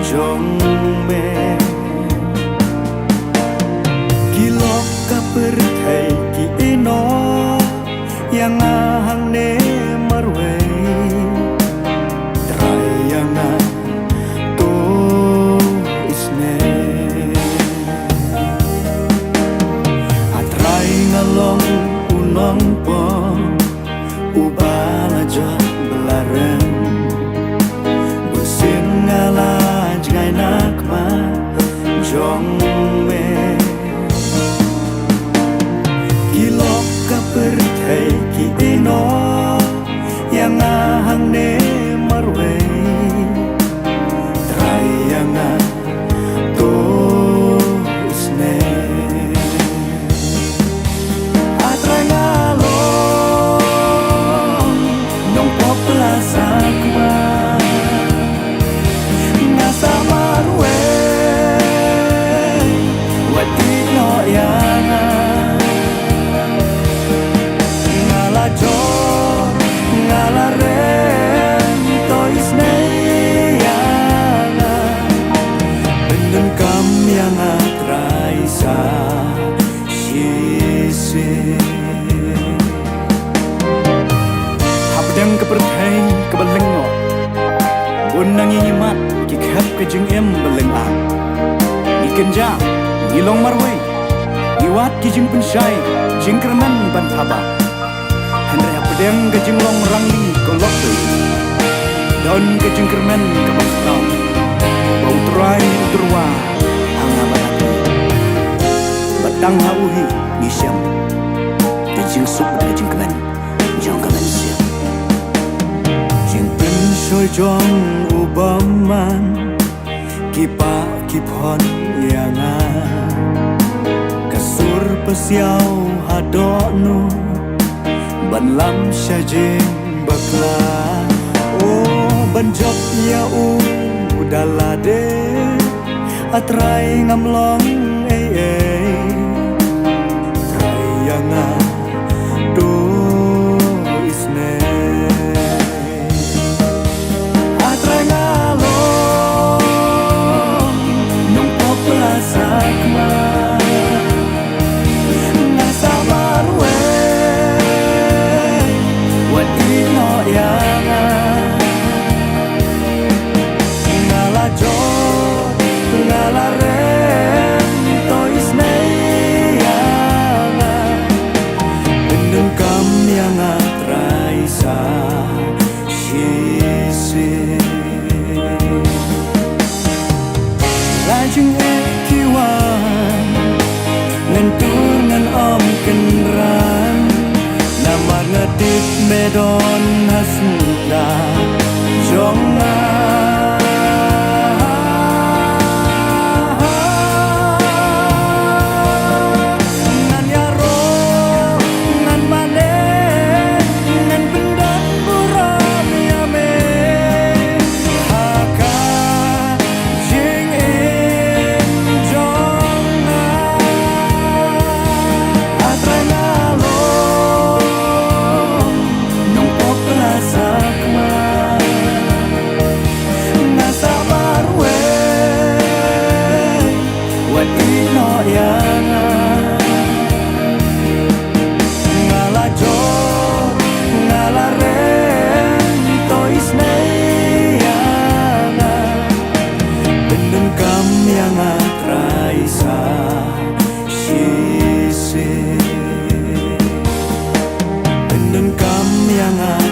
jong me kilok ka perthai ki ino yang ahang ne marwe trai yang to isne atrai ngalong unong po ubala jot belarang busin ngala jgai nakma jong me kilok ka perthai ki ino yang ahang ne marwe trai yang to isne atrai ngalong nong pop plaza kuma ngasa marwe wati no yang ngala ren to isne yana bendun kam yang atrai sa sisi habdang ke perthai ke belengo bun nangi nyimat ki khap ke jing em beleng a ni kenja ni long marwe ni wat ki jing pensai jing kerman ban thaba Henry habdang ke jing long rangli ko lok tu don ke jing kerman ke bakau bau trai turwa anga balaki batang hauhi ni siam ke jing sup ke jing kerman jong kerman siam jing pen soi jong ubaman kipa kipon yanga kasur pesiau hadonu ban lam syajing bakla oh ban jok ya dalade atrai ngamlong trai yang do isne atrai ngalong nong pop plaza kuma ngasa marwe ngala ren to isne yana bendung kam yang atrai sa sisi lajeng kiwan ngentur ngan om kenran nama ngedit medon hasunda jonga yang